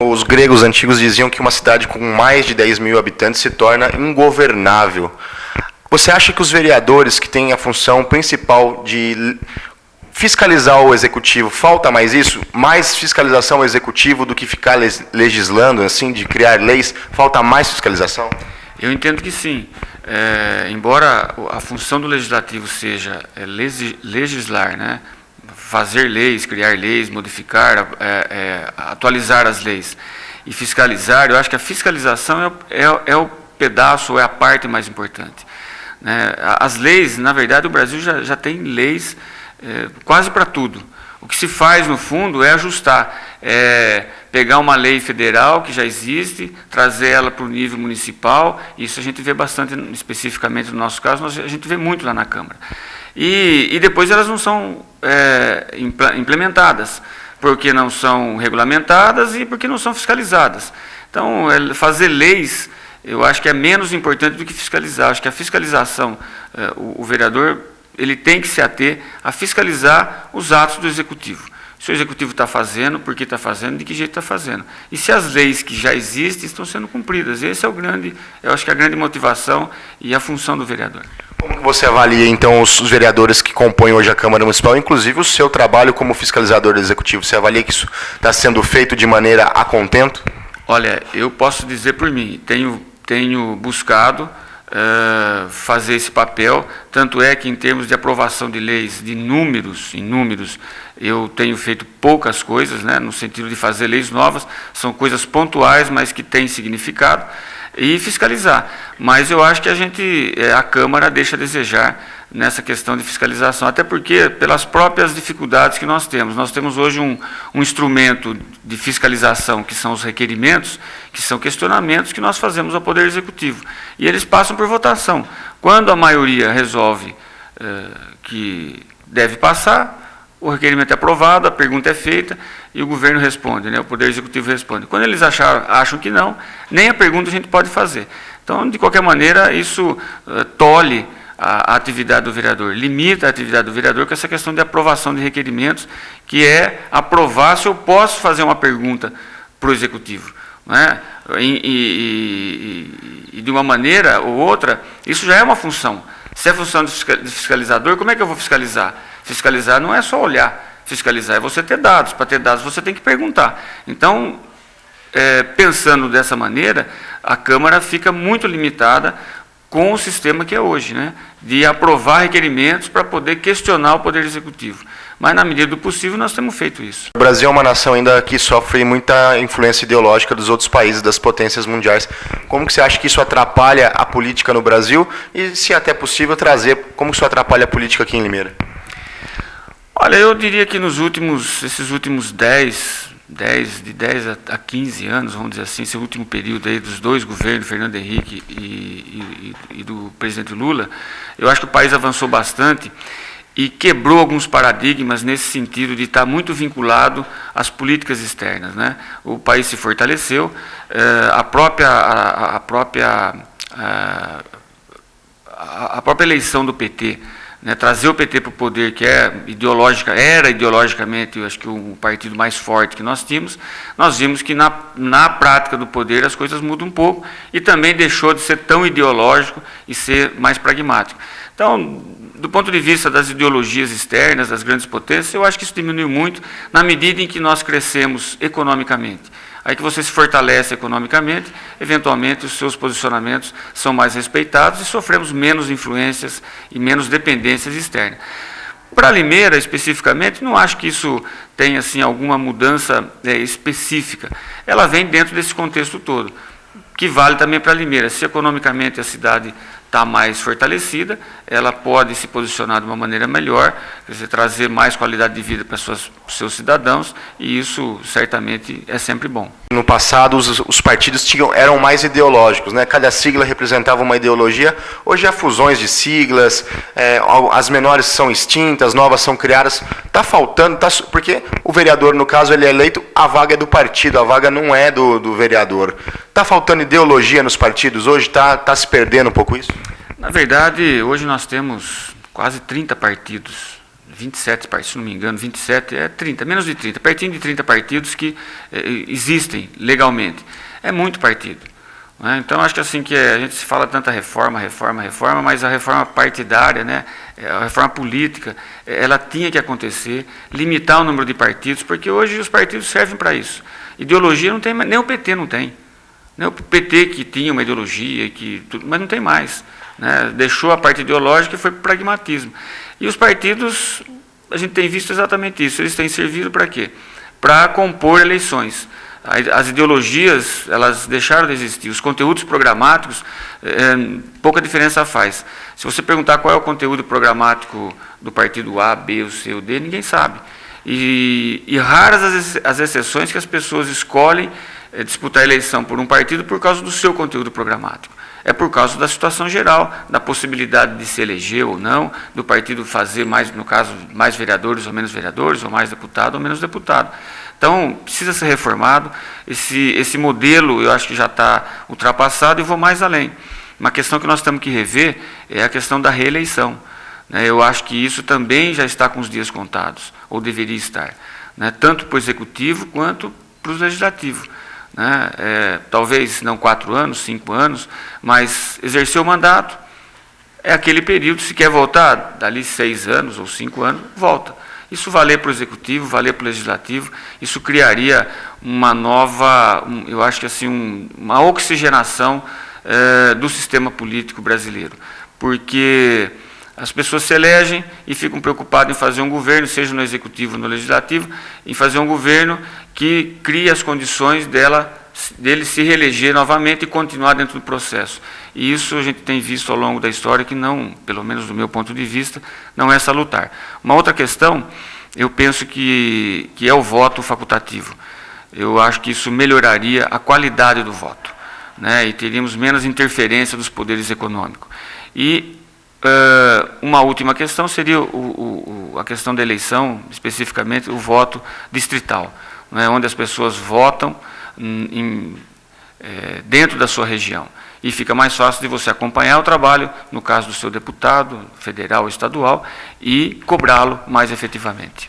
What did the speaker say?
Os gregos antigos diziam que uma cidade com mais de 10 mil habitantes se torna ingovernável. Você acha que os vereadores, que têm a função principal de fiscalizar o executivo, falta mais isso? Mais fiscalização ao executivo do que ficar legislando, assim, de criar leis? Falta mais fiscalização? Eu entendo que sim. Embora a função do legislativo seja legislar, né? Fazer leis, criar leis, modificar, atualizar as leis e fiscalizar, eu acho que a fiscalização é o pedaço, é a parte mais importante. Né? As leis, na verdade, o Brasil já tem leis quase para tudo. O que se faz, no fundo, é ajustar, pegar uma lei federal que já existe, trazer ela para o nível municipal, isso a gente vê bastante, especificamente no nosso caso, a gente vê muito lá na Câmara. E depois elas não são implementadas, porque não são regulamentadas e porque não são fiscalizadas. Então, fazer leis, eu acho que é menos importante do que fiscalizar. Acho que a fiscalização, o vereador, ele tem que se ater a fiscalizar os atos do executivo. Se o executivo está fazendo, por que está fazendo, de que jeito está fazendo. E se as leis que já existem estão sendo cumpridas. Esse é eu acho que é a grande motivação e a função do vereador. Como você avalia, então, os vereadores que compõem hoje a Câmara Municipal, inclusive o seu trabalho como fiscalizador executivo? Você avalia que isso está sendo feito de maneira a contento? Olha, eu posso dizer por mim, tenho buscado fazer esse papel, tanto é que em termos de aprovação de leis, em números, eu tenho feito poucas coisas, né, no sentido de fazer leis novas, são coisas pontuais, mas que têm significado, e fiscalizar. Mas eu acho que a Câmara deixa a desejar nessa questão de fiscalização, até porque pelas próprias dificuldades que nós temos hoje um instrumento de fiscalização, que são os requerimentos, que são questionamentos que nós fazemos ao Poder Executivo, e eles passam por votação. Quando a maioria resolve que deve passar, o requerimento é aprovado, a pergunta é feita e o governo responde, né, o Poder Executivo responde. Quando eles acham que não, nem a pergunta a gente pode fazer. Então, de qualquer maneira, isso tolhe a atividade do vereador, limita a atividade do vereador com essa questão de aprovação de requerimentos, que é aprovar se eu posso fazer uma pergunta para o Executivo. Né? E de uma maneira ou outra, isso já é uma função. Se é função de fiscalizador, como é que eu vou fiscalizar? Fiscalizar não é só olhar, fiscalizar é você ter dados. Para ter dados, você tem que perguntar. Então, pensando dessa maneira, a Câmara fica muito limitada com o sistema que é hoje, né, de aprovar requerimentos para poder questionar o Poder Executivo. Mas, na medida do possível, nós temos feito isso. O Brasil é uma nação ainda que sofre muita influência ideológica dos outros países, das potências mundiais. Como que você acha que isso atrapalha a política no Brasil? E, se até possível, trazer como que isso atrapalha a política aqui em Limeira? Olha, eu diria que esses últimos 10 a 15 anos, vamos dizer assim, esse último período aí dos dois governos, Fernando Henrique e do presidente Lula, eu acho que o país avançou bastante e quebrou alguns paradigmas nesse sentido de estar muito vinculado às políticas externas, né? O país se fortaleceu, a própria eleição do PT, né, trazer o PT para o poder, que era ideologicamente, eu acho que o partido mais forte que nós tínhamos, nós vimos que na prática do poder as coisas mudam um pouco e também deixou de ser tão ideológico e ser mais pragmático. Então, do ponto de vista das ideologias externas, das grandes potências, eu acho que isso diminuiu muito na medida em que nós crescemos economicamente. Aí que você se fortalece economicamente, eventualmente os seus posicionamentos são mais respeitados e sofremos menos influências e menos dependências externas. Para Limeira, especificamente, não acho que isso tenha assim, alguma mudança específica. Ela vem dentro desse contexto todo, que vale também para Limeira. Se economicamente a cidade está mais fortalecida, ela pode se posicionar de uma maneira melhor, quer dizer, trazer mais qualidade de vida para os seus cidadãos, e isso certamente é sempre bom. No passado, os partidos eram mais ideológicos, né? Cada sigla representava uma ideologia. Hoje há fusões de siglas, as menores são extintas, novas são criadas. Está faltando, porque o vereador, no caso, ele é eleito, a vaga é do partido, a vaga não é do vereador. Está faltando ideologia nos partidos hoje? Está se perdendo um pouco isso? Na verdade, hoje nós temos quase 30 partidos 27 partidos, se não me engano, 27, 30, menos de 30, pertinho de 30 partidos que existem legalmente. É muito partido. Né? Então, acho que assim que a gente se fala tanta reforma, mas a reforma partidária, né, a reforma política, ela tinha que acontecer, limitar o número de partidos, porque hoje os partidos servem para isso. Ideologia não tem, nem o PT não tem. Nem o PT que tinha uma ideologia, mas não tem mais. Né? Deixou a parte ideológica e foi para o pragmatismo. E os partidos, a gente tem visto exatamente isso. Eles têm servido para quê? Para compor eleições. As ideologias, elas deixaram de existir. Os conteúdos programáticos, pouca diferença faz. Se você perguntar qual é o conteúdo programático do partido A, B, ou C ou D, ninguém sabe. E raras as exceções que as pessoas escolhem disputar a eleição por um partido por causa do seu conteúdo programático. É por causa da situação geral, da possibilidade de se eleger ou não, do partido fazer mais, no caso, mais vereadores, ou mais deputado ou menos deputado. Então, precisa ser reformado. Esse modelo, eu acho que já está ultrapassado e vou mais além. Uma questão que nós temos que rever é a questão da reeleição. Eu acho que isso também já está com os dias contados, ou deveria estar, né, tanto para o Executivo quanto para o Legislativo. Né, talvez não 4 anos, 5 anos, mas exercer o mandato é aquele período, se quer voltar, dali 6 anos ou 5 anos, volta. Isso valer para o Executivo, valer para o Legislativo, isso criaria uma nova, eu acho que assim, uma oxigenação do sistema político brasileiro, porque as pessoas se elegem e ficam preocupadas em fazer um governo, seja no Executivo ou no Legislativo, em fazer um governo que crie as condições dele se reeleger novamente e continuar dentro do processo. E isso a gente tem visto ao longo da história que não, pelo menos do meu ponto de vista, não é salutar. Uma outra questão, eu penso que é o voto facultativo. Eu acho que isso melhoraria a qualidade do voto, né, e teríamos menos interferência dos poderes econômicos. E uma última questão seria a questão da eleição, especificamente o voto distrital, né, onde as pessoas votam dentro da sua região. E fica mais fácil de você acompanhar o trabalho, no caso do seu deputado, federal ou estadual, e cobrá-lo mais efetivamente.